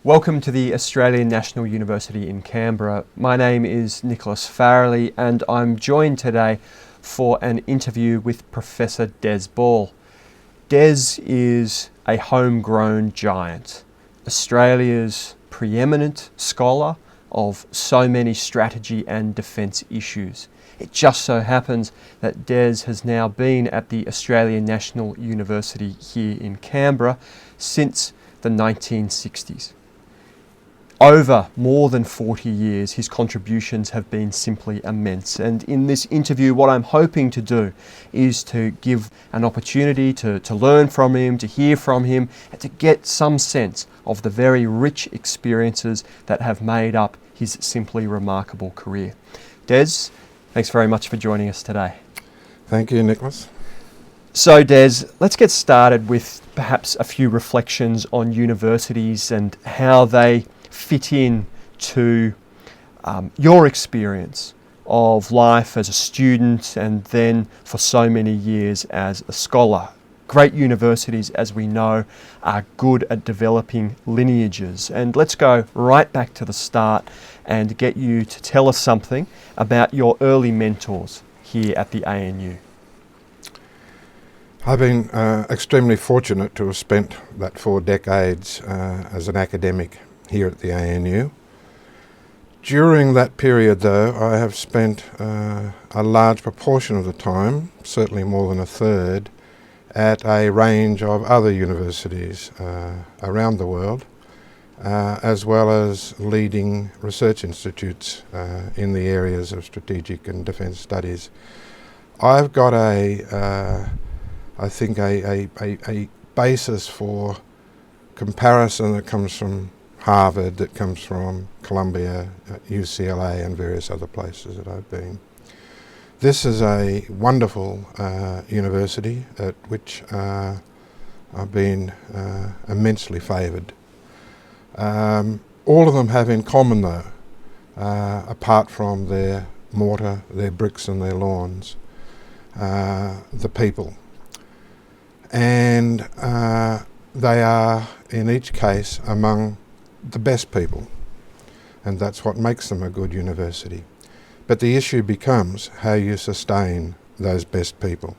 Welcome to the Australian National University in Canberra. My name is Nicholas Farrelly and I'm joined today for an interview with Professor Des Ball. Des is a homegrown giant, Australia's preeminent scholar of so many strategy and defence issues. It just so happens that Des has now been at the Australian National University here in Canberra since the 1960s. Over more than 40 years, his contributions have been simply immense. And in this interview, what I'm hoping to do is to give an opportunity to learn from him, to hear from him, and to get some sense of the very rich experiences that have made up his simply remarkable career. Des, thanks very much for joining us today. Thank you, Nicholas. So Des, let's get started with perhaps a few reflections on universities and how they fit in to your experience of life as a student and then for so many years as a scholar. Great universities, as we know, are good at developing lineages. And let's go right back to the start and get you to tell us something about your early mentors here at the ANU. I've been extremely fortunate to have spent that 4 decades as an academic here at the ANU. During that period, though, I have spent a large proportion of the time, certainly more than a third, at a range of other universities around the world, as well as leading research institutes in the areas of strategic and defence studies. I've got I think a basis for comparison that comes from Harvard, that comes from Columbia, UCLA and various other places that I've been. This is a wonderful university at which I've been immensely favoured. All of them have in common though, apart from their mortar, their bricks and their lawns, the people. And they are in each case among the best people, and that's what makes them a good university. But the issue becomes how you sustain those best people,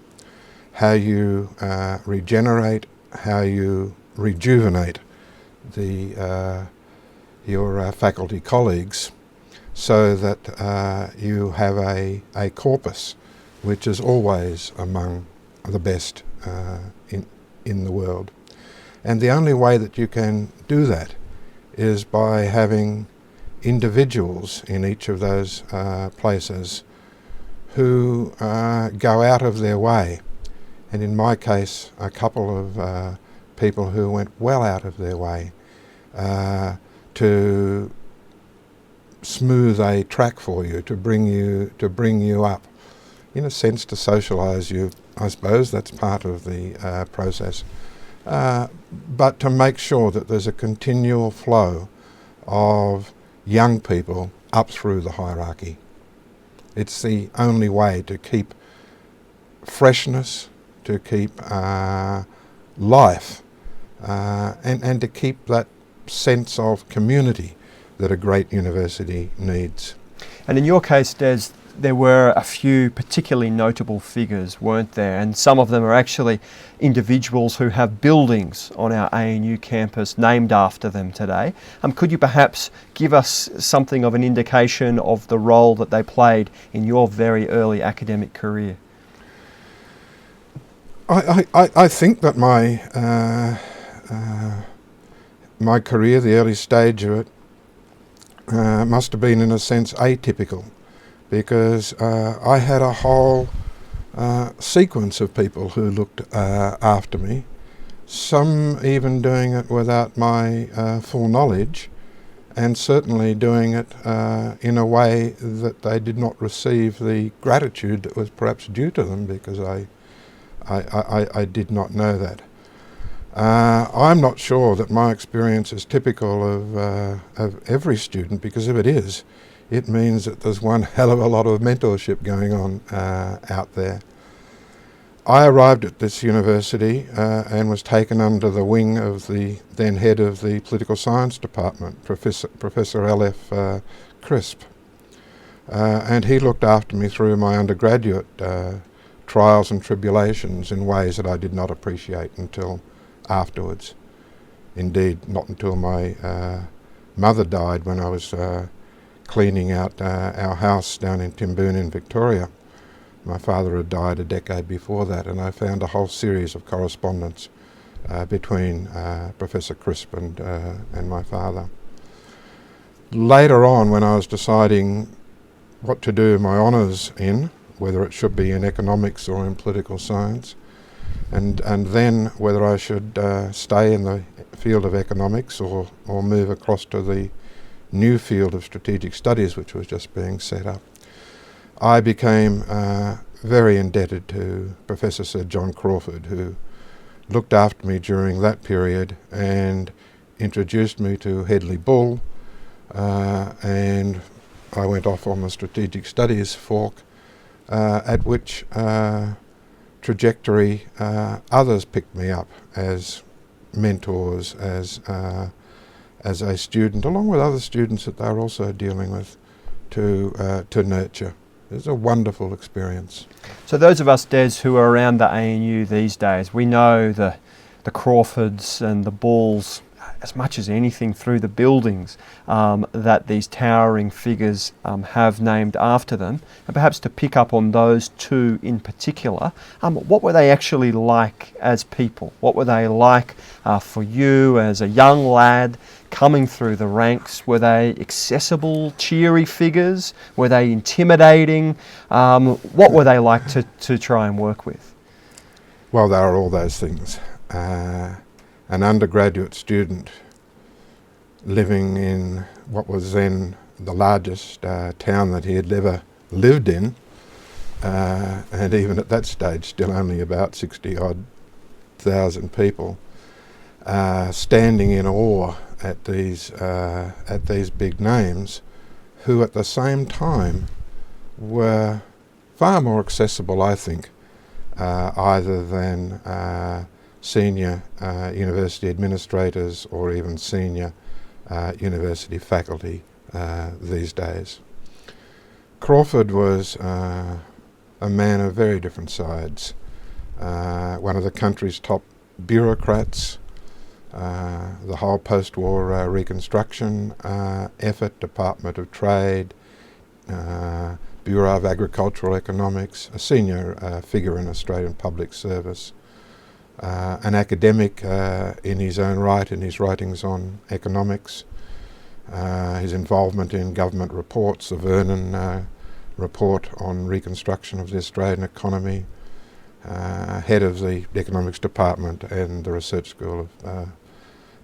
how you regenerate, how you rejuvenate your faculty colleagues so that you have a corpus which is always among the best in the world. And the only way that you can do that is by having individuals in each of those places who go out of their way. And in my case, a couple of people who went well out of their way to smooth a track for you, to bring you up. In a sense, to socialise you, I suppose that's part of the process. But to make sure that there's a continual flow of young people up through the hierarchy. It's the only way to keep freshness, to keep life, and to keep that sense of community that a great university needs. And in your case, Des, there were a few particularly notable figures, weren't there? And some of them are actually individuals who have buildings on our ANU campus named after them today. Could you perhaps give us something of an indication of the role that they played in your very early academic career? I think that my career, the early stage of it, must have been in a sense atypical, because I had a whole sequence of people who looked after me, some even doing it without my full knowledge, and certainly doing it in a way that they did not receive the gratitude that was perhaps due to them, because I did not know that. I'm not sure that my experience is typical of every student, because if it is, it means that there's one hell of a lot of mentorship going on out there. I arrived at this university and was taken under the wing of the then head of the political science department, Professor L.F. Crisp. And he looked after me through my undergraduate trials and tribulations in ways that I did not appreciate until afterwards. Indeed, not until my mother died when I was cleaning out our house down in Timboon in Victoria. My father had died a decade before that, and I found a whole series of correspondence between Professor Crisp and my father. Later on, when I was deciding what to do my honours in, whether it should be in economics or in political science, and then whether I should stay in the field of economics or move across to the new field of strategic studies, which was just being set up, I became very indebted to Professor Sir John Crawford, who looked after me during that period and introduced me to Headley Bull, and I went off on the strategic studies fork, at which trajectory others picked me up as mentors, as a student, along with other students that they were also dealing with, to nurture. It was a wonderful experience. So those of us, Des, who are around the ANU these days, we know the Crawfords and the Bulls as much as anything through the buildings that these towering figures have named after them. And perhaps to pick up on those two in particular, what were they actually like as people? What were they like for you as a young lad coming through the ranks? Were they accessible, cheery figures? Were they intimidating? What were they like to try and work with? Well, they were all those things. An undergraduate student living in what was then the largest town that he had ever lived in, and even at that stage still only about 60-odd thousand people, standing in awe at these big names, who at the same time were far more accessible, I think, either than senior university administrators or even senior university faculty these days. Crawford was a man of very different sides, one of the country's top bureaucrats, the whole post-war reconstruction effort, Department of Trade, Bureau of Agricultural Economics, a senior figure in Australian public service, an academic in his own right, in his writings on economics, his involvement in government reports, the Vernon report on reconstruction of the Australian economy, head of the economics department and the research school of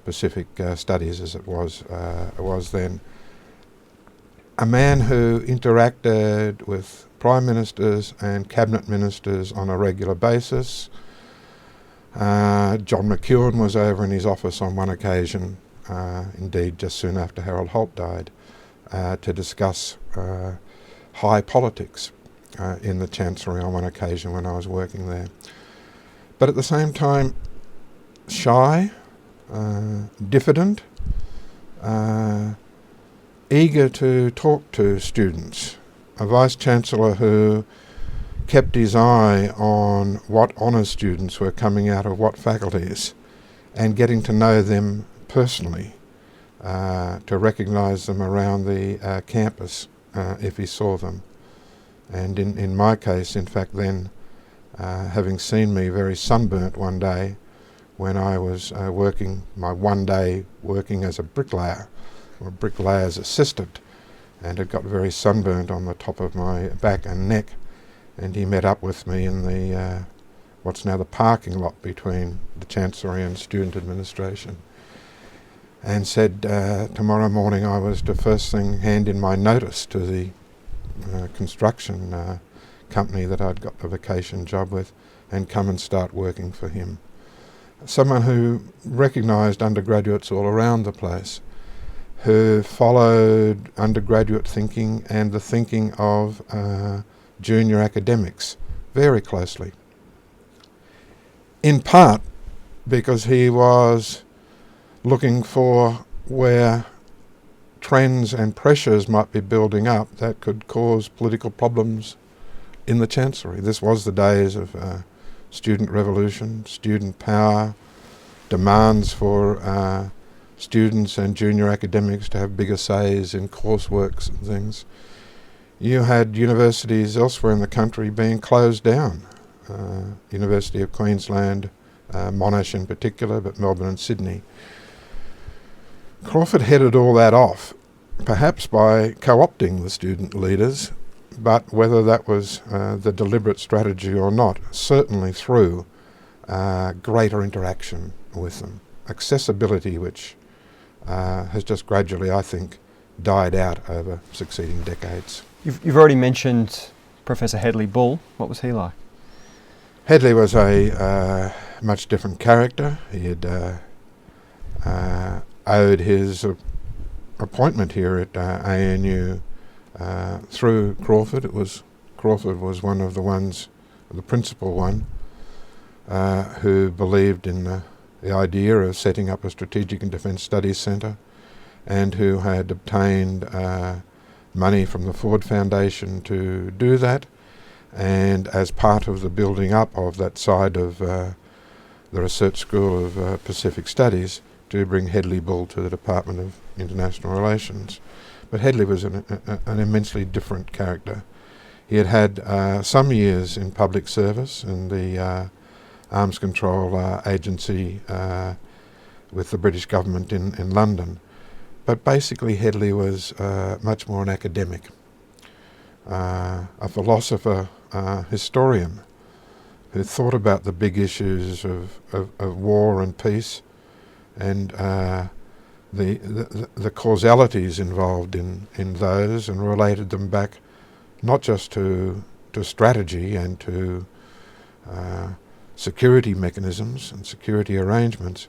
Pacific Studies as it was then. A man who interacted with prime ministers and cabinet ministers on a regular basis. John McEwen was over in his office on one occasion, indeed just soon after Harold Holt died, to discuss high politics in the Chancellery on one occasion when I was working there. But at the same time, shy, diffident, eager to talk to students, a Vice-Chancellor who kept his eye on what honours students were coming out of what faculties and getting to know them personally, to recognise them around the campus if he saw them. And in my case, in fact, then, having seen me very sunburnt one day when I was working, my one day working as a bricklayer, or a bricklayer's assistant, and had got very sunburnt on the top of my back and neck, and he met up with me in the what's now the parking lot between the Chancellery and Student Administration, and said tomorrow morning I was to first thing hand in my notice to the construction company that I'd got the vacation job with and come and start working for him. Someone who recognised undergraduates all around the place, who followed undergraduate thinking and the thinking of junior academics very closely, in part because he was looking for where trends and pressures might be building up that could cause political problems in the Chancellery. This was the days of student revolution, student power, demands for students and junior academics to have bigger says in courseworks and things. You had universities elsewhere in the country being closed down. University of Queensland, Monash in particular, but Melbourne and Sydney. Crawford headed all that off, perhaps by co-opting the student leaders, but whether that was the deliberate strategy or not, certainly through greater interaction with them. Accessibility, which has just gradually, I think, died out over succeeding decades. You've already mentioned Professor Headley Bull. What was he like? Headley was a much different character. He had owed his appointment here at ANU through Crawford. Crawford was one of the ones, the principal one, who believed in the idea of setting up a Strategic and Defence Studies Centre, and who had obtained money from the Ford Foundation to do that, and as part of the building up of that side of the Research School of Pacific Studies, to bring Headley Bull to the Department of International Relations. But Headley was an immensely different character. He had had some years in public service in the Arms Control Agency with the British government in London. But basically Headley was much more an academic, a philosopher, historian, who thought about the big issues of war and peace, and the causalities involved in those, and related them back not just to strategy and to security mechanisms and security arrangements,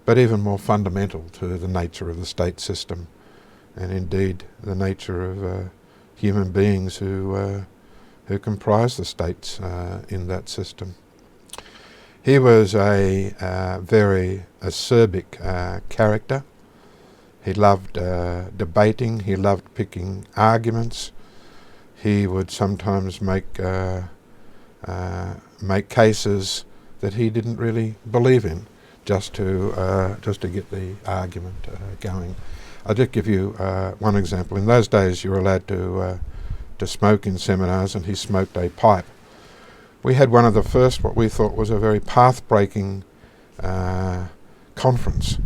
but even more fundamental to the nature of the state system, and indeed the nature of human beings who comprise the states in that system. He was a very acerbic character. He loved debating. He loved picking arguments. He would sometimes make cases that he didn't really believe in, just to get the argument going. I'll just give you one example. In those days, you were allowed to smoke in seminars, and he smoked a pipe. We had one of the first, what we thought was a very path-breaking conference,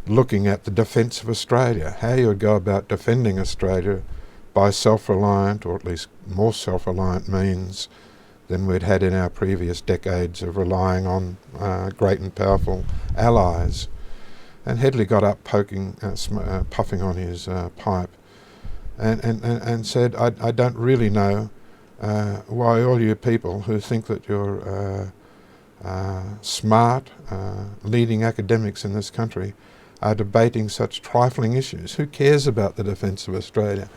looking at the defence of Australia, how you would go about defending Australia by self-reliant, or at least more self-reliant means than we'd had in our previous decades of relying on great and powerful allies. And Headley got up puffing on his pipe and said, I don't really know why all you people who think that you're smart, leading academics in this country are debating such trifling issues. Who cares about the defence of Australia?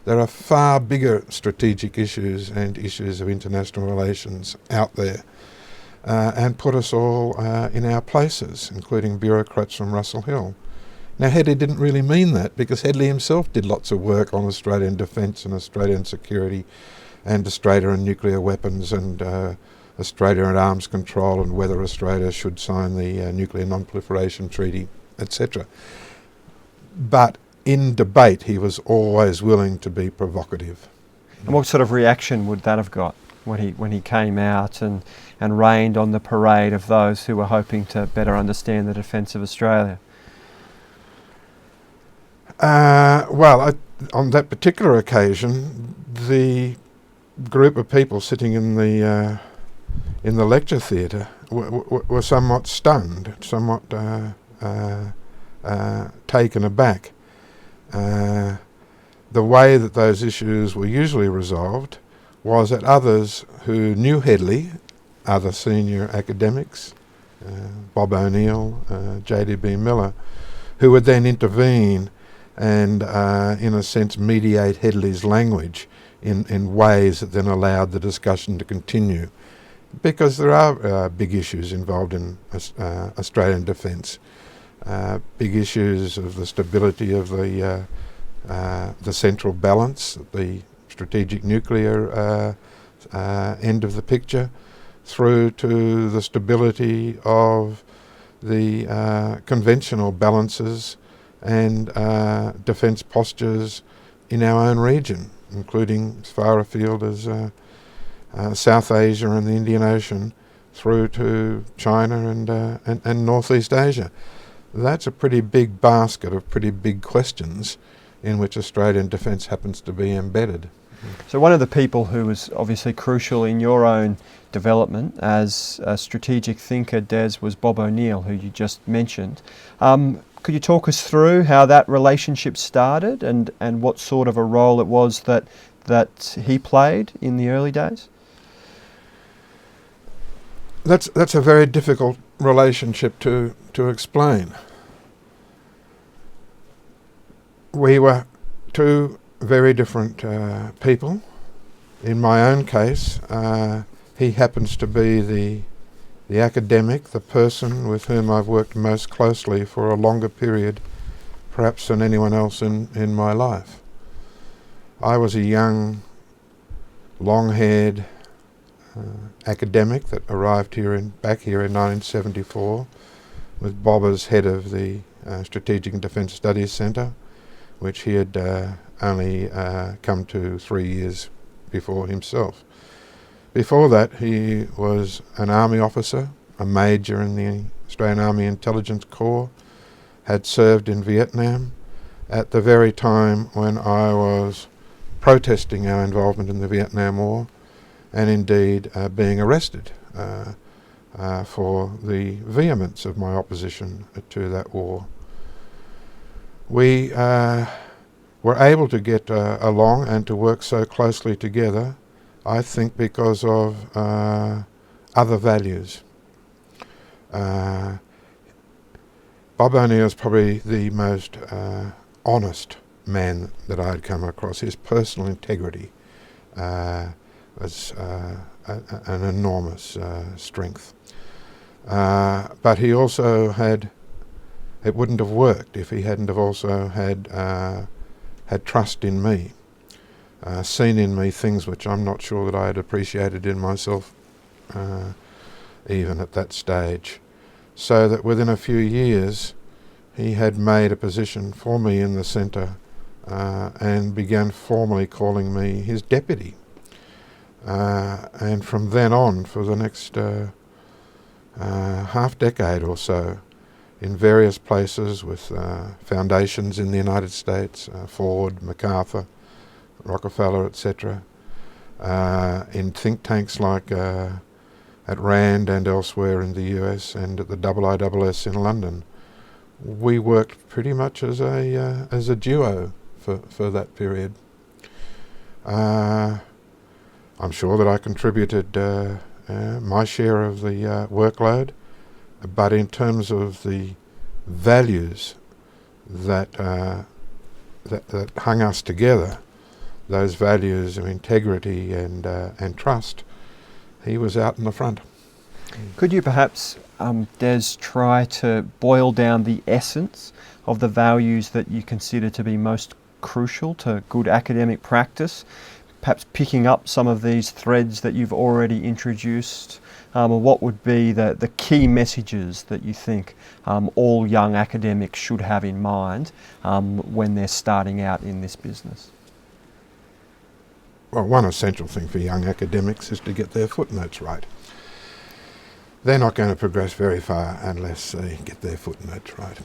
There are far bigger strategic issues and issues of international relations out there, and put us all in our places, including bureaucrats from Russell Hill. Now, Headley didn't really mean that, because Headley himself did lots of work on Australian defence and Australian security and Australia and nuclear weapons and Australia and arms control, and whether Australia should sign the Nuclear Non-Proliferation Treaty, etc. But in debate, he was always willing to be provocative. And what sort of reaction would that have got when he came out and rained on the parade of those who were hoping to better understand the defence of Australia? On that particular occasion, the group of people sitting in the lecture theatre were somewhat stunned, somewhat taken aback. The way that those issues were usually resolved was that others who knew Headley, other senior academics, Bob ONeill, J.D.B. Miller, who would then intervene and, in a sense, mediate Headley's language in ways that then allowed the discussion to continue. Because there are big issues involved in Australian defence. Big issues of the stability of the central balance, the strategic nuclear end of the picture, through to the stability of the conventional balances and defence postures in our own region, including as far afield as South Asia and the Indian Ocean, through to China and Northeast Asia. That's a pretty big basket of pretty big questions in which Australian defence happens to be embedded. So one of the people who was obviously crucial in your own development as a strategic thinker, Des, was Bob ONeill, who you just mentioned. Could you talk us through how that relationship started and what sort of a role it was that he played in the early days? That's a very difficult relationship to explain. We were two very different people. In my own case, he happens to be the academic, the person with whom I've worked most closely for a longer period, perhaps than anyone else in my life. I was a young, long-haired academic that arrived back here in 1974, with Bob as head of the Strategic and Defence Studies Centre, which he had only come to 3 years before himself. Before that, he was an army officer, a major in the Australian Army Intelligence Corps, had served in Vietnam at the very time when I was protesting our involvement in the Vietnam War, and indeed being arrested for the vehemence of my opposition to that war. We were able to get along and to work so closely together, I think because of other values. Bob ONeill is probably the most honest man that I had come across. His personal integrity was an enormous strength. But he also it wouldn't have worked if he hadn't have also had trust in me, seen in me things which I'm not sure that I had appreciated in myself even at that stage. So that within a few years he had made a position for me in the centre and began formally calling me his deputy. And from then on, for the next half decade or so, in various places with foundations in the United States, Ford, MacArthur, Rockefeller, etc., in think tanks like at RAND and elsewhere in the US and at the IISS in London, we worked pretty much as a duo for that period. I'm sure that I contributed my share of the workload, but in terms of the values that hung us together, those values of integrity and trust, he was out in the front. Could you perhaps, Des, try to boil down the essence of the values that you consider to be most crucial to good academic practice, perhaps picking up some of these threads that you've already introduced, or what would be the key messages that you think all young academics should have in mind when they're starting out in this business? Well, one essential thing for young academics is to get their footnotes right. They're not going to progress very far unless they get their footnotes right.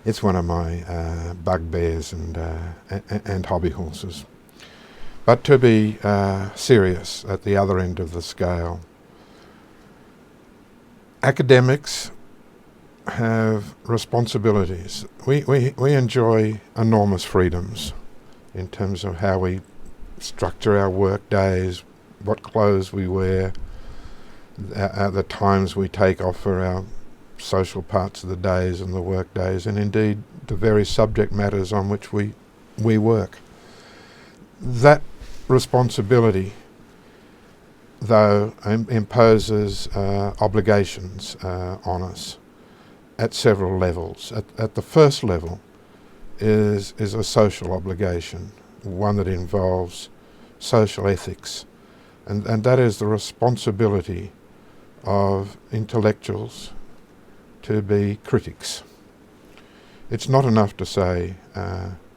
It's one of my bugbears and hobby horses. But to be serious at the other end of the scale, academics have responsibilities. We enjoy enormous freedoms in terms of how we structure our work days, what clothes we wear, the times we take off for our social parts of the days and the work days, and indeed the very subject matters on which we work. That responsibility though, imposes obligations on us at several levels. At the first level is a social obligation, one that involves social ethics, and that is the responsibility of intellectuals to be critics. It's not enough to say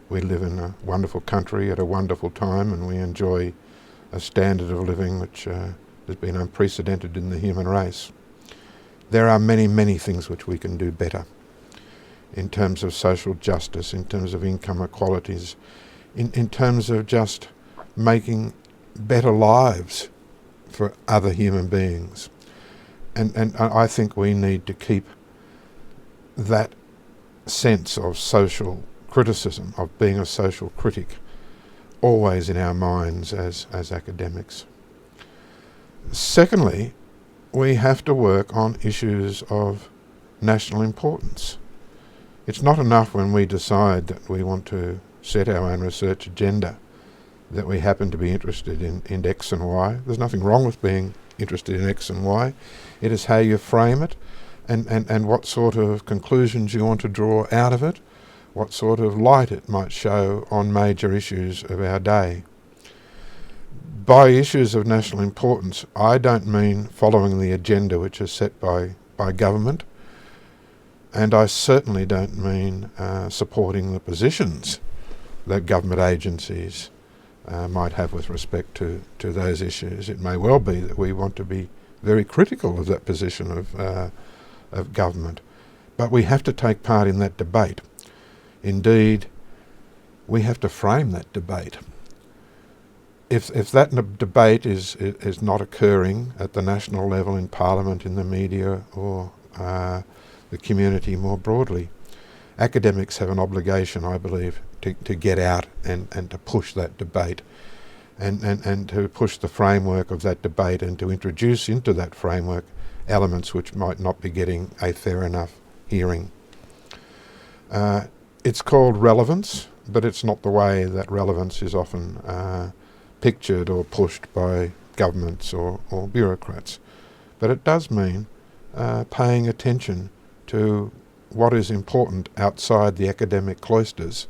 we live in a wonderful country at a wonderful time and we enjoy a standard of living which has been unprecedented in the human race. There are many, many things which we can do better in terms of social justice, in terms of income equalities, in terms of just making better lives for other human beings. And I think we need to keep that sense of social criticism, of being a social critic, always in our minds as academics. Secondly, we have to work on issues of national importance. It's not enough when we decide that we want to set our own research agenda that we happen to be interested in X and Y. There's nothing wrong with being interested in X and Y. It is how you frame it and what sort of conclusions you want to draw out of it, what sort of light it might show on major issues of our day. By issues of national importance, I don't mean following the agenda which is set by government, and I certainly don't mean supporting the positions that government agencies might have with respect to those issues. It may well be that we want to be very critical of that position of government, but we have to take part in that debate. Indeed, we have to frame that debate. If that debate is not occurring at the national level in Parliament, in the media, or the community more broadly, academics have an obligation, I believe, to get out and to push that debate and to push the framework of that debate and to introduce into that framework elements which might not be getting a fair enough hearing. It's called relevance, but it's not the way that relevance is often pictured or pushed by governments or bureaucrats. But it does mean paying attention to what is important outside the academic cloisters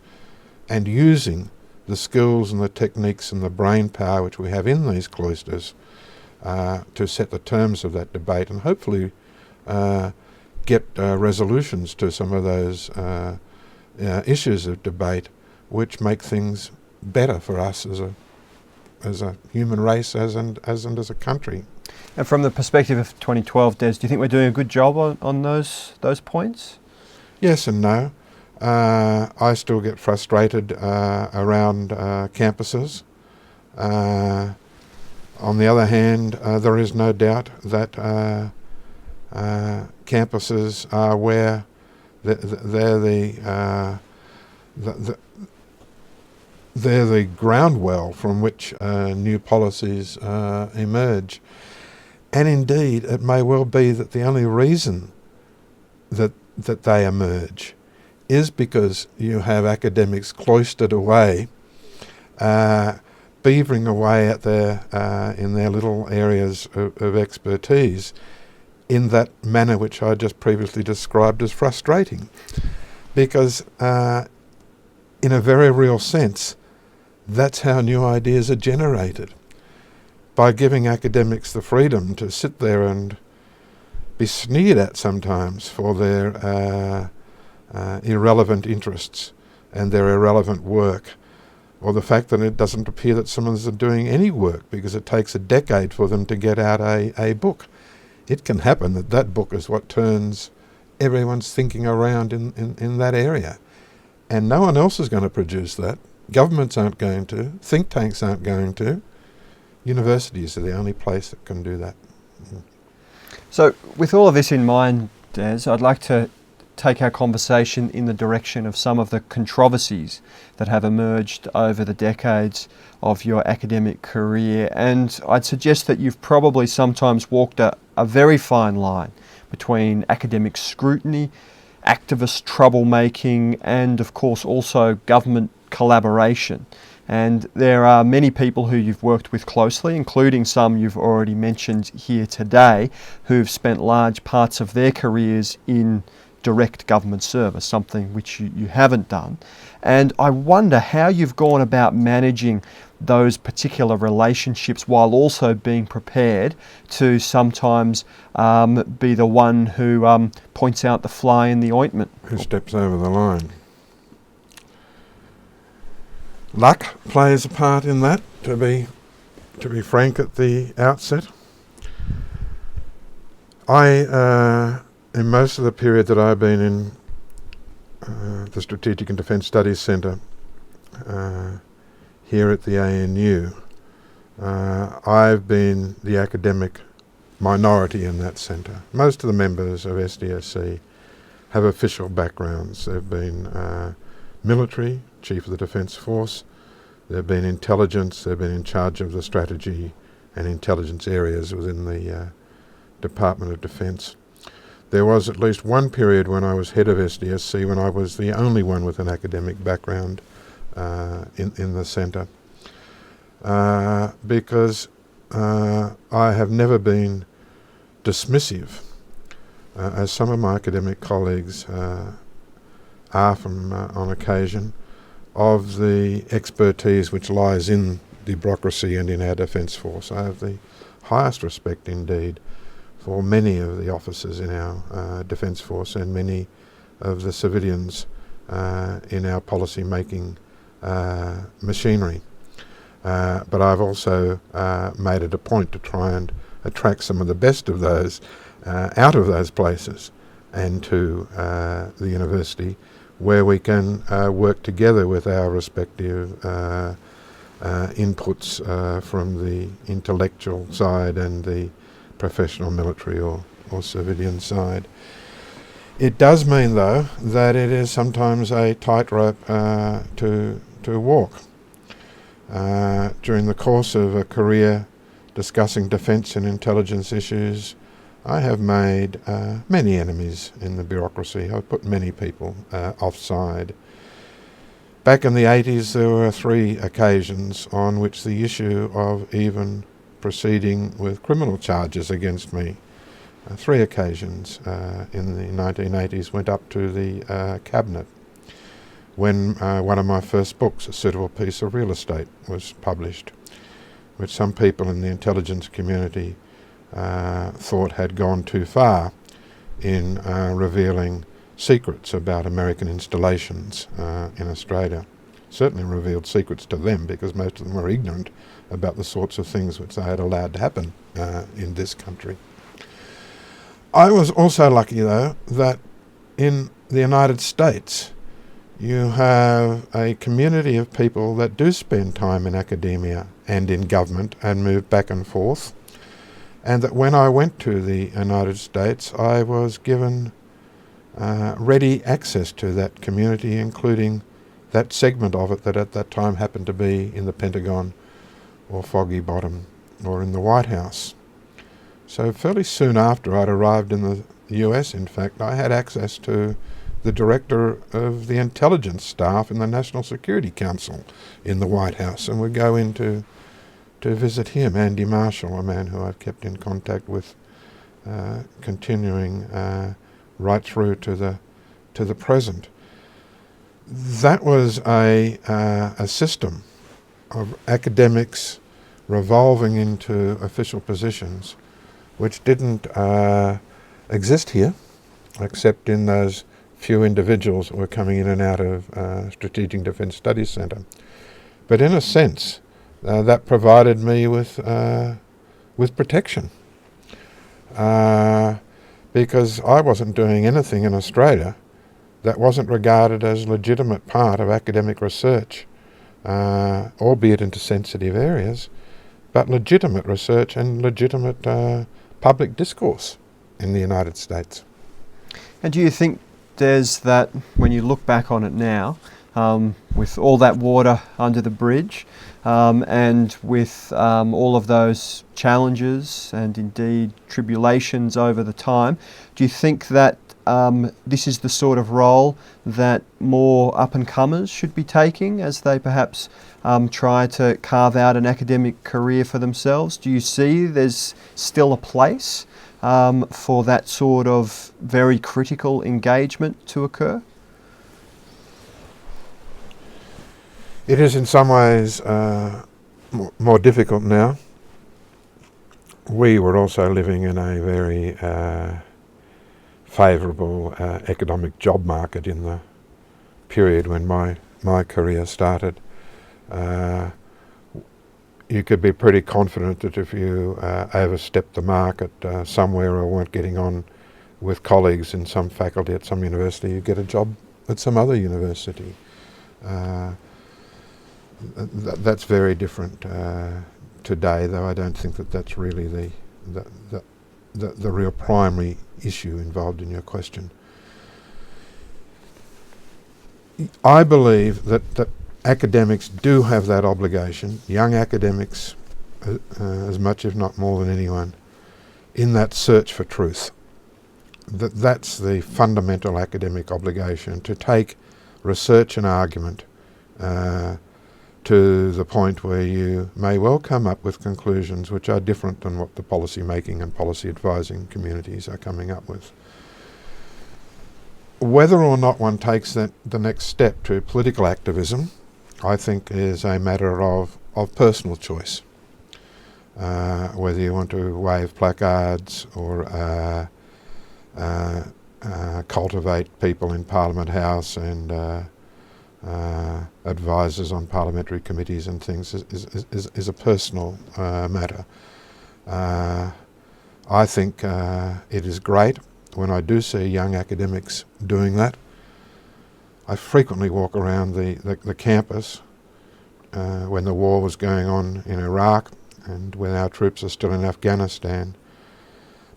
and using the skills and the techniques and the brain power which we have in these cloisters to set the terms of that debate and hopefully get resolutions to some of those issues of debate which make things better for us as a human race and as a country. And from the perspective of 2012, Des, do you think we're doing a good job on those points? Yes and no. I still get frustrated around campuses. On the other hand, there is no doubt that campuses are where they're the groundwell from which new policies emerge. And indeed, it may well be that the only reason that they emerge is because you have academics cloistered away, beavering away at in their little areas of expertise in that manner which I just previously described as frustrating. Because in a very real sense, that's how new ideas are generated. By giving academics the freedom to sit there and be sneered at sometimes for their irrelevant interests and their irrelevant work, or the fact that it doesn't appear that some of us are doing any work because it takes a decade for them to get out a book. It can happen that book is what turns everyone's thinking around in that area. And no one else is going to produce that. Governments aren't going to. Think tanks aren't going to. Universities are the only place that can do that. So with all of this in mind, Des, I'd like to take our conversation in the direction of some of the controversies that have emerged over the decades of your academic career. And I'd suggest that you've probably sometimes walked a very fine line between academic scrutiny, activist troublemaking, and of course also government collaboration. And there are many people who you've worked with closely, including some you've already mentioned here today, who've spent large parts of their careers in direct government service, something which you haven't done. And I wonder how you've gone about managing those particular relationships while also being prepared to sometimes be the one who points out the fly in the ointment. Who steps over the line. Luck plays a part in that, to be frank at the outset. In most of the period that I've been in the Strategic and Defence Studies Centre here at the ANU, I've been the academic minority in that centre. Most of the members of SDSC have official backgrounds. They've been military, Chief of the Defence Force, they've been intelligence, they've been in charge of the strategy and intelligence areas within the Department of Defence. There was at least one period when I was head of SDSC when I was the only one with an academic background in the centre, because I have never been dismissive, as some of my academic colleagues are from on occasion, of the expertise which lies in the bureaucracy and in our Defence Force. I have the highest respect indeed for many of the officers in our Defence Force and many of the civilians in our policy making machinery. But I've also made it a point to try and attract some of the best of those out of those places and to the university, where we can work together with our respective inputs from the intellectual side and the professional military or civilian side. It does mean, though, that it is sometimes a tightrope to walk. During the course of a career discussing defence and intelligence issues, I have made many enemies in the bureaucracy. I've put many people offside. Back in the 80s, there were 3 occasions on which the issue of even proceeding with criminal charges against me, 3 occasions in the 1980s, went up to the Cabinet when one of my first books, A Suitable Piece of Real Estate, was published, which some people in the intelligence community thought had gone too far in revealing secrets about American installations in Australia. Certainly revealed secrets to them, because most of them were ignorant about the sorts of things which they had allowed to happen in this country. I was also lucky, though, that in the United States you have a community of people that do spend time in academia and in government and move back and forth, and that when I went to the United States I was given ready access to that community, including that segment of it that at that time happened to be in the Pentagon or Foggy Bottom or in the White House. So fairly soon after I'd arrived in the US, in fact, I had access to the director of the intelligence staff in the National Security Council in the White House, and would go in to visit him, Andy Marshall, a man who I've kept in contact with, continuing right through to the present. That was a system of academics revolving into official positions, which didn't exist here, except in those few individuals that were coming in and out of Strategic Defence Studies Centre. But in a sense, that provided me with protection, because I wasn't doing anything in Australia that wasn't regarded as legitimate part of academic research, albeit into sensitive areas, but legitimate research and legitimate public discourse in the United States. And do you think, Des, that when you look back on it now, with all that water under the bridge, and with all of those challenges and indeed tribulations over the time, do you think that this is the sort of role that more up-and-comers should be taking as they perhaps try to carve out an academic career for themselves? Do you see there's still a place for that sort of very critical engagement to occur? It is in some ways more difficult now. We were also living in a very favourable economic job market in the period when my career started. You could be pretty confident that if you overstepped the mark at somewhere or weren't getting on with colleagues in some faculty at some university, you'd get a job at some other university. That's very different today, though I don't think that that's really the real primary issue involved in your question. I believe that academics do have that obligation, young academics as much if not more than anyone, in that search for truth. That's the fundamental academic obligation, to take research and argument to the point where you may well come up with conclusions which are different than what the policy making and policy advising communities are coming up with. Whether or not one takes the next step to political activism, I think is a matter of personal choice. Whether you want to wave placards or cultivate people in Parliament House and advisors on parliamentary committees and things is a personal matter. I think it is great when I do see young academics doing that. I frequently walk around the campus when the war was going on in Iraq and when our troops are still in Afghanistan,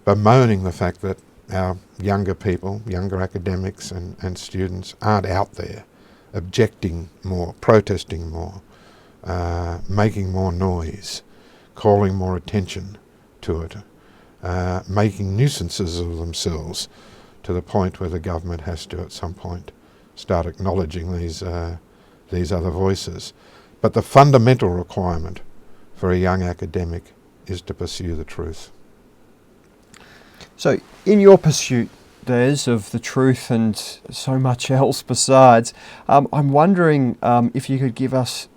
bemoaning the fact that our younger people, younger academics and students aren't out there objecting more, protesting more, making more noise, calling more attention to it, making nuisances of themselves to the point where the government has to at some point start acknowledging these other voices. But the fundamental requirement for a young academic is to pursue the truth. So in your pursuit, Des, of the truth and so much else besides, I'm wondering if you could give us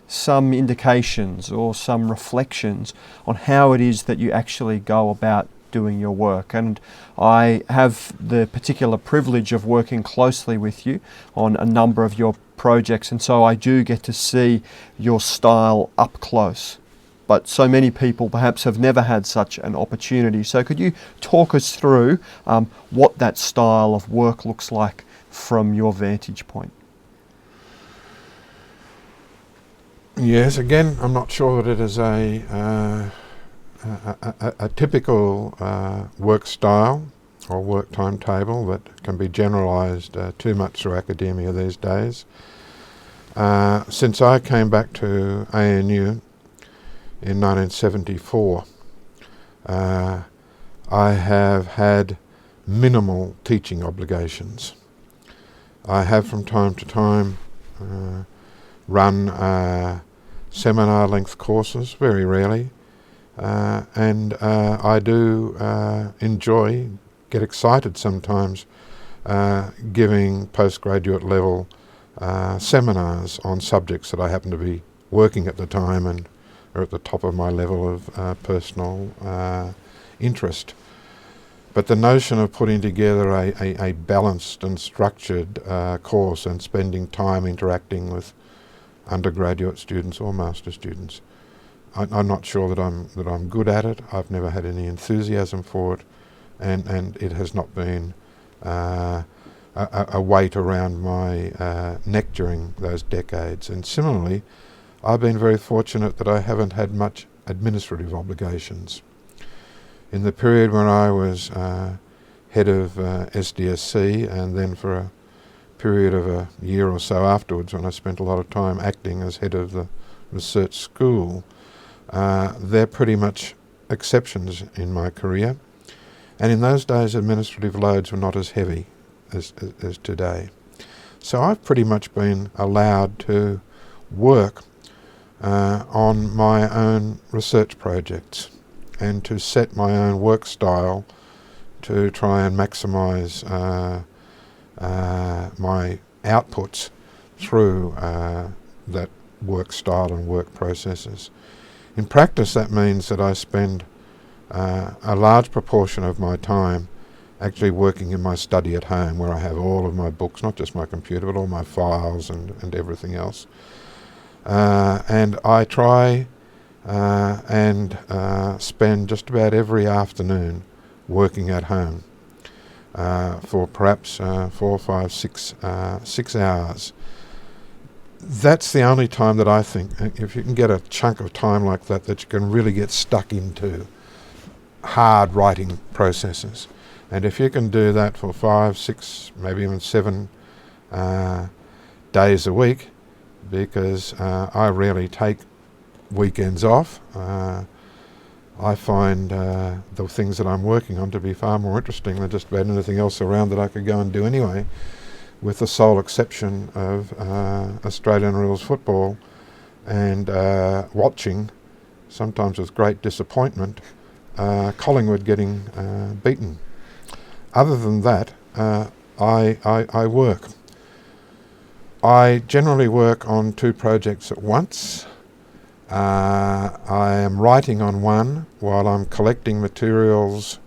some indications or some reflections on how it is that you actually go about doing your work. And I have the particular privilege of working closely with you on a number of your projects, and so I do get to see your style up close. But so many people perhaps have never had such an opportunity. So could you talk us through what that style of work looks like from your vantage point? Yes, again, I'm not sure that it is a typical work style or work timetable that can be generalised too much through academia these days. Since I came back to ANU in 1974, I have had minimal teaching obligations. I have from time to time run seminar-length courses, very rarely, and I do get excited sometimes giving postgraduate level seminars on subjects that I happen to be working at the time and are at the top of my level of personal interest. But the notion of putting together a balanced and structured course and spending time interacting with undergraduate students or master students, I'm not sure that I'm good at it. I've never had any enthusiasm for it, and it has not been a weight around my neck during those decades. And similarly, I've been very fortunate that I haven't had much administrative obligations. In the period when I was head of SDSC, and then for a period of a year or so afterwards when I spent a lot of time acting as head of the research school, they're pretty much exceptions in my career. And in those days, administrative loads were not as heavy as today. So I've pretty much been allowed to work on my own research projects and to set my own work style to try and maximise my outputs through that work style and work processes. In practice, that means that I spend a large proportion of my time actually working in my study at home, where I have all of my books, not just my computer, but all my files and everything else. And I try and spend just about every afternoon working at home for perhaps 4, 5, 6 hours. That's the only time that I think, if you can get a chunk of time like that, that you can really get stuck into hard writing processes. And if you can do that for 5, 6, maybe even 7 days a week, because I rarely take weekends off, I find the things that I'm working on to be far more interesting than just about anything else around that I could go and do anyway, with the sole exception of Australian rules football and watching, sometimes with great disappointment, Collingwood getting beaten. Other than that, I work. I generally work on 2 projects at once. I am writing on one while I'm collecting materials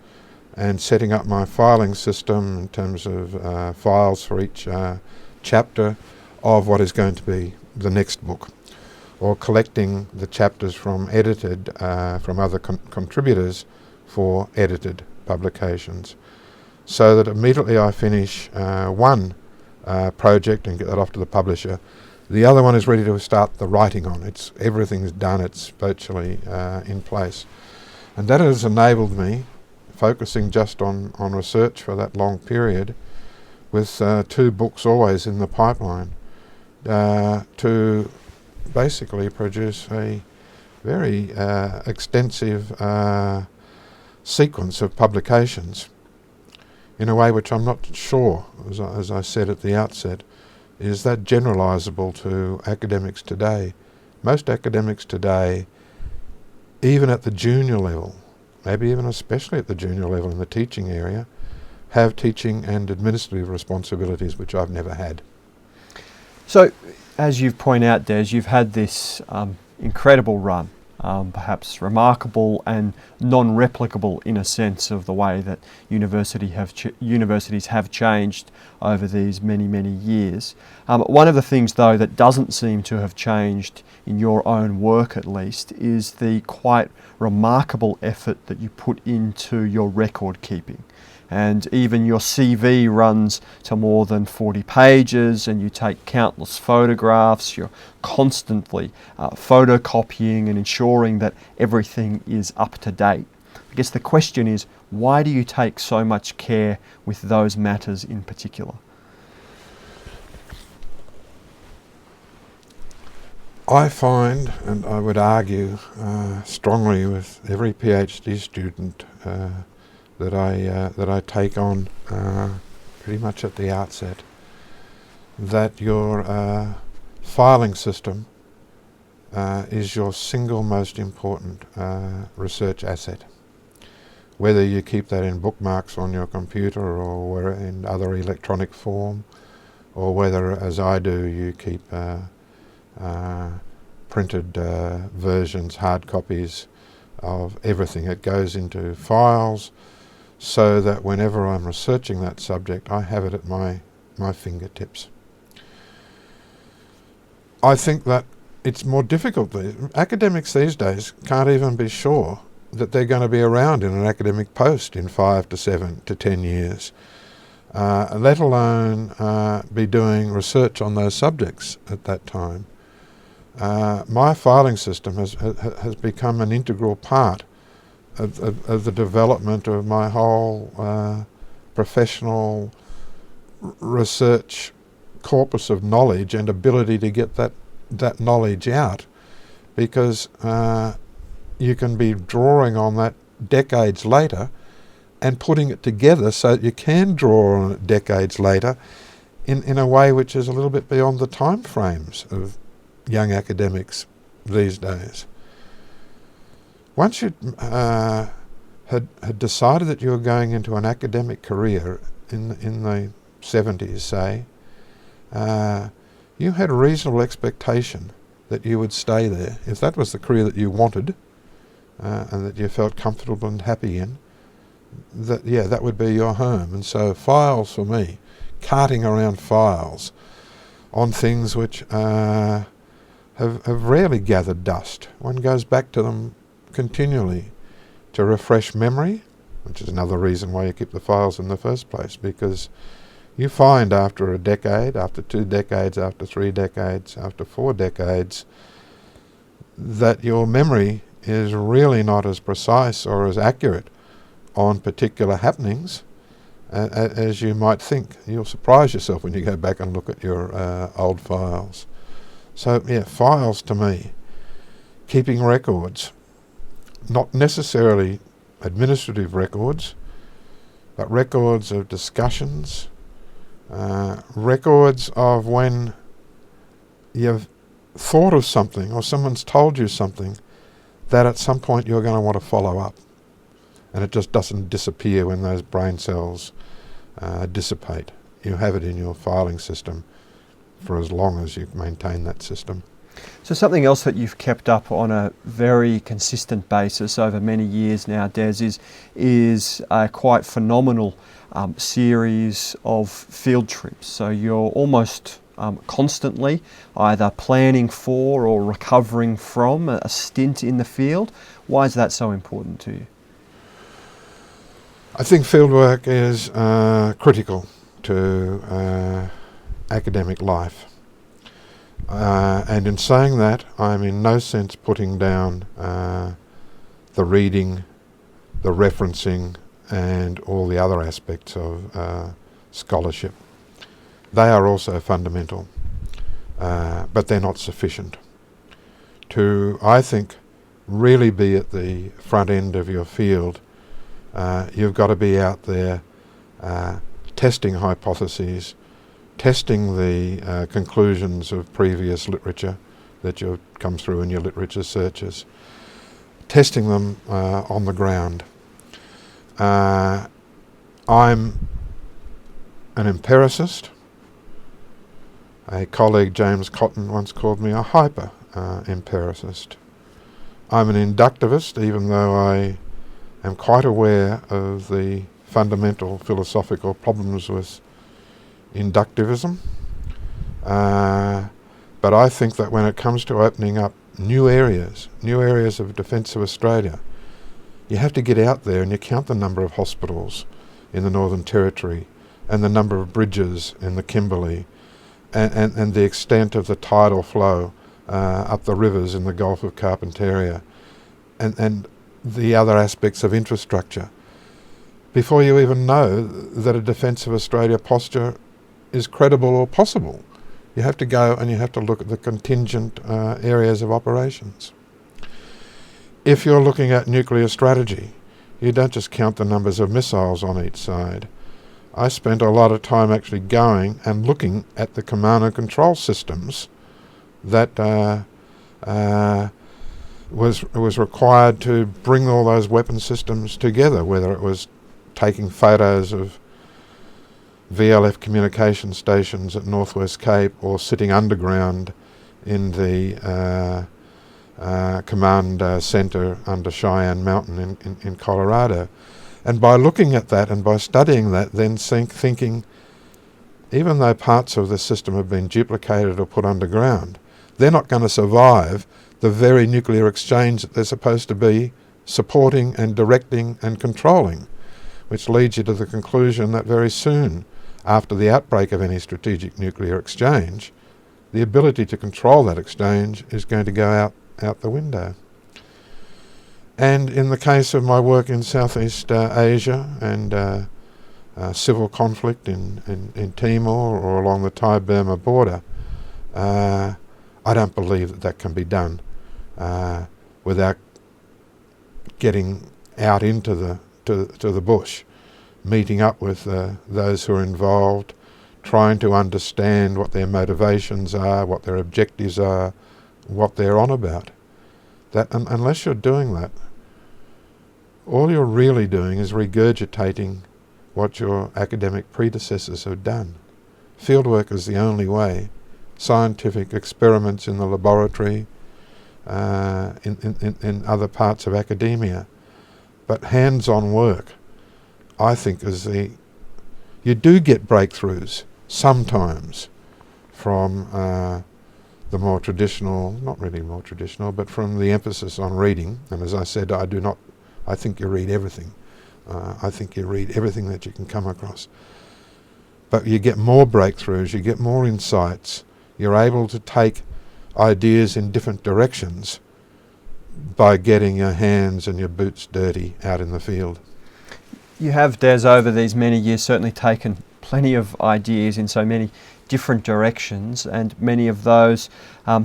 and setting up my filing system in terms of files for each chapter of what is going to be the next book, or collecting the chapters from other contributors for edited publications, so that immediately I finish one project and get that off to the publisher, the other one is ready to start the writing on. Everything's done, it's virtually in place. And that has enabled me, focusing just on research for that long period, with 2 books always in the pipeline, to basically produce a very extensive sequence of publications in a way which I'm not sure, as I said at the outset, is that generalisable to academics today. Most academics today, even at the junior level, maybe even especially at the junior level in the teaching area, have teaching and administrative responsibilities which I've never had. So, as you've pointed out, Des, you've had this incredible run, perhaps remarkable and non-replicable in a sense of the way that universities have changed over these many, many years. One of the things, though, that doesn't seem to have changed in your own work at least is the quite remarkable effort that you put into your record keeping. And even your CV runs to more than 40 pages, and you take countless photographs. You're constantly photocopying and ensuring that everything is up to date. I guess the question is, why do you take so much care with those matters in particular? I find, and I would argue strongly with every PhD student that I take on pretty much at the outset, that your filing system is your single most important research asset. Whether you keep that in bookmarks on your computer or in other electronic form, or whether, as I do, you keep printed versions, hard copies of everything. It goes into files, so that whenever I'm researching that subject, I have it at my fingertips. I think that it's more difficult. Academics these days can't even be sure that they're going to be around in an academic post in 5 to 7 to 10 years, let alone be doing research on those subjects at that time. My filing system has become an integral part of the development of my whole professional research corpus of knowledge and ability to get that knowledge out, because you can be drawing on that decades later and putting it together so that you can draw on it decades later in a way which is a little bit beyond the time frames of young academics these days. Once you had decided that you were going into an academic career in the 70s, say, you had a reasonable expectation that you would stay there. If that was the career that you wanted and that you felt comfortable and happy in, that would be your home. And so files for me, carting around files on things which have rarely gathered dust. One goes back to them continually to refresh memory, which is another reason why you keep the files in the first place, because you find after a decade, after 2 decades, after 3 decades, after 4 decades, that your memory is really not as precise or as accurate on particular happenings as you might think. You'll surprise yourself when you go back and look at your old files. So yeah, files to me, keeping records, not necessarily administrative records, but records of discussions, records of when you've thought of something or someone's told you something that at some point you're going to want to follow up, and it just doesn't disappear when those brain cells dissipate. You have it in your filing system for as long as you maintain that system. So something else that you've kept up on a very consistent basis over many years now, Des, is a quite phenomenal series of field trips. So you're almost constantly either planning for or recovering from a stint in the field. Why is that so important to you? I think fieldwork is critical to academic life. And in saying that, I'm in no sense putting down the reading, the referencing, and all the other aspects of scholarship. They are also fundamental, but they're not sufficient. To, I think, really be at the front end of your field, you've got to be out there testing hypotheses, testing the conclusions of previous literature that you've come through in your literature searches, testing them on the ground. I'm an empiricist. A colleague, James Cotton, once called me a hyper-empiricist. I'm an inductivist, even though I am quite aware of the fundamental philosophical problems with inductivism. But I think that when it comes to opening up new areas of defence of Australia, you have to get out there and you count the number of hospitals in the Northern Territory and the number of bridges in the Kimberley and the extent of the tidal flow up the rivers in the Gulf of Carpentaria and the other aspects of infrastructure before you even know that a Defence of Australia posture is credible or possible. You have to go and you have to look at the contingent areas of operations. If you're looking at nuclear strategy, you don't just count the numbers of missiles on each side. I spent a lot of time actually going and looking at the command and control systems that was required to bring all those weapon systems together, whether it was taking photos of VLF communication stations at Northwest Cape or sitting underground in the command centre under Cheyenne Mountain in Colorado. And by looking at that and by studying that, then thinking, even though parts of the system have been duplicated or put underground, they're not going to survive the very nuclear exchange that they're supposed to be supporting and directing and controlling, which leads you to the conclusion that very soon, after the outbreak of any strategic nuclear exchange, the ability to control that exchange is going to go out the window. And in the case of my work in Southeast Asia and civil conflict in Timor or along the Thai-Burma border, I don't believe that can be done without getting out into the bush meeting up with those who are involved, trying to understand what their motivations are, what their objectives are, what they're on about. That unless you're doing that, all you're really doing is regurgitating what your academic predecessors have done. Fieldwork is the only way. Scientific experiments in the laboratory, in other parts of academia. But hands-on work, I think, is you do get breakthroughs sometimes from the more traditional, not really more traditional, but from the emphasis on reading. And as I said, I think you read everything. I think you read everything that you can come across. But you get more breakthroughs, you get more insights, you're able to take ideas in different directions by getting your hands and your boots dirty out in the field. You have, Des, over these many years certainly taken plenty of ideas in so many different directions, and many of those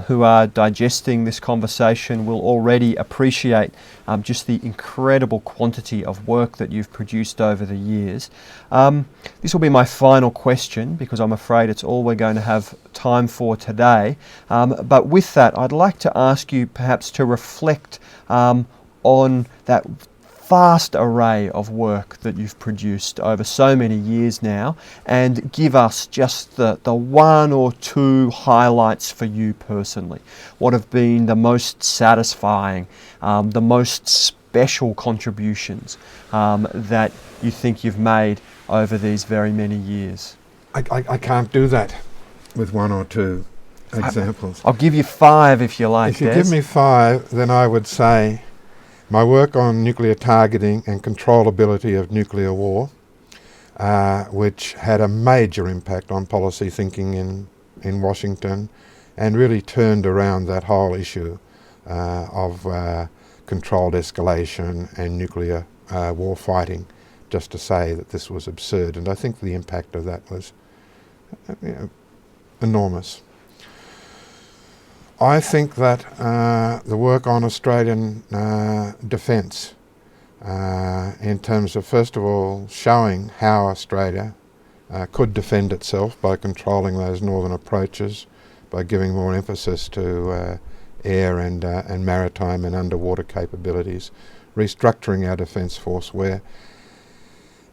who are digesting this conversation will already appreciate just the incredible quantity of work that you've produced over the years. This will be my final question, because I'm afraid it's all we're going to have time for today. But with that, I'd like to ask you perhaps to reflect on that vast array of work that you've produced over so many years now, and give us just the one or two highlights for you personally. What have been the most satisfying, the most special contributions that you think you've made over these very many years? I can't do that with one or two examples. I'll give you 5 if you like, If you Des. give me 5, then I would say my work on nuclear targeting and controllability of nuclear war, which had a major impact on policy thinking in Washington, and really turned around that whole issue of controlled escalation and nuclear war fighting, just to say that this was absurd. And I think the impact of that was enormous. I think that the work on Australian defence, in terms of, first of all, showing how Australia could defend itself by controlling those northern approaches, by giving more emphasis to air and maritime and underwater capabilities, restructuring our defence force, where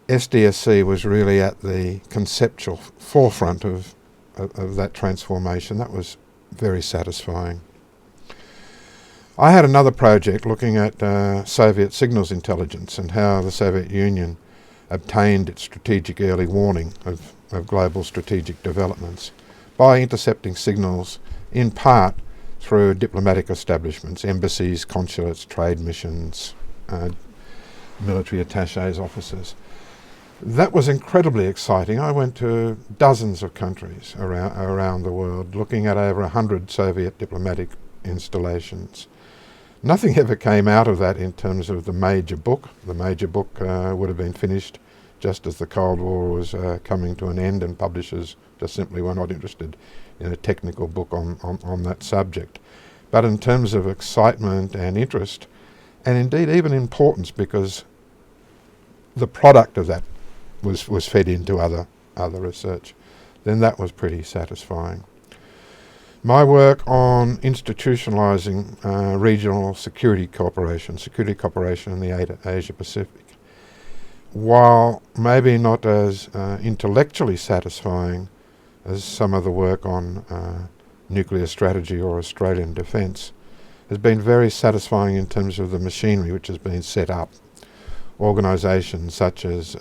SDSC was really at the conceptual forefront of that transformation. That was very satisfying. I had another project looking at Soviet signals intelligence and how the Soviet Union obtained its strategic early warning of global strategic developments by intercepting signals in part through diplomatic establishments, embassies, consulates, trade missions, military attaches, offices. That was incredibly exciting. I went to dozens of countries around the world, looking at over 100 Soviet diplomatic installations. Nothing ever came out of that in terms of the major book. The major book would have been finished just as the Cold War was coming to an end, and publishers just simply were not interested in a technical book on that subject. But in terms of excitement and interest, and indeed even importance, because the product of that was fed into other research, then that was pretty satisfying. My work on institutionalising regional security cooperation in the Asia-Pacific, while maybe not as intellectually satisfying as some of the work on nuclear strategy or Australian defence, has been very satisfying in terms of the machinery which has been set up. Organisations such as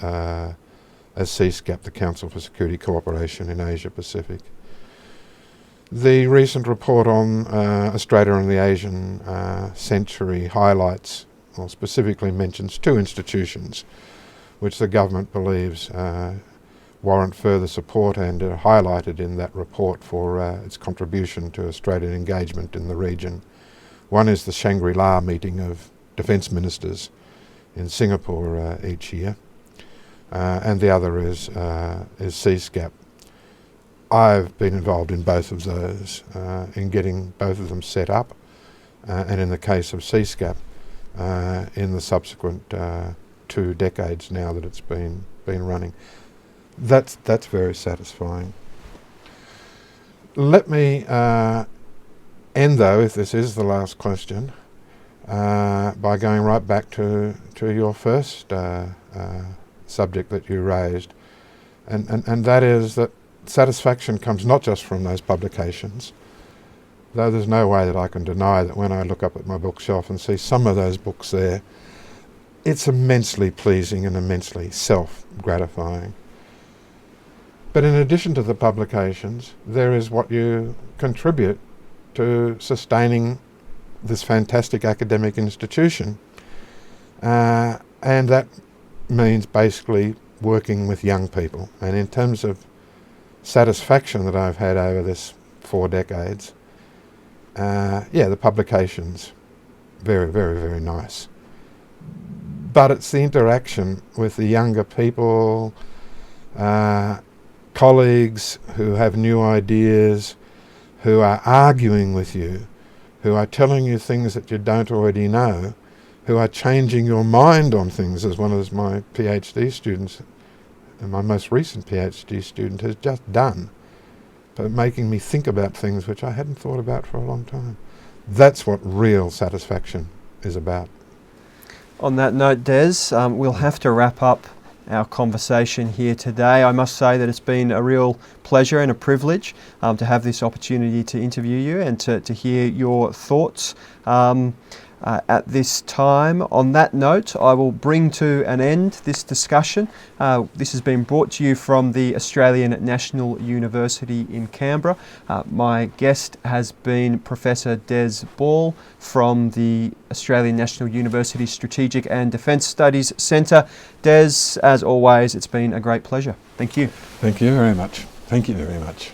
CSCAP, the Council for Security Cooperation in Asia-Pacific. The recent report on Australia and the Asian century highlights, or specifically mentions, 2 institutions which the government believes warrant further support and are highlighted in that report for its contribution to Australian engagement in the region. One is the Shangri-La meeting of Defence Ministers in Singapore each year, and the other is CSCAP. I've been involved in both of those, in getting both of them set up, and in the case of CSCAP, in the subsequent 2 decades now that it's been running. That's very satisfying. Let me end, though, if this is the last question, by going right back to your first subject that you raised, and that is that satisfaction comes not just from those publications, though there's no way that I can deny that when I look up at my bookshelf and see some of those books there, it's immensely pleasing and immensely self-gratifying. But in addition to the publications, there is what you contribute to sustaining this fantastic academic institution, and that means basically working with young people. And in terms of satisfaction that I've had over this 4 decades, the publications, very, very, very nice. But it's the interaction with the younger people, colleagues who have new ideas, who are arguing with you, who are telling you things that you don't already know, who are changing your mind on things, as one of my PhD students, and my most recent PhD student, has just done, but making me think about things which I hadn't thought about for a long time. That's what real satisfaction is about. On that note, Des, we'll have to wrap up our conversation here today. I must say that it's been a real pleasure and a privilege to have this opportunity to interview you and to hear your thoughts at this time. On that note, I will bring to an end this discussion. This has been brought to you from the Australian National University in Canberra. My guest has been Professor Des Ball from the Australian National University Strategic and Defence Studies Centre. Des, as always, it's been a great pleasure. Thank you. Thank you very much. Thank you very much.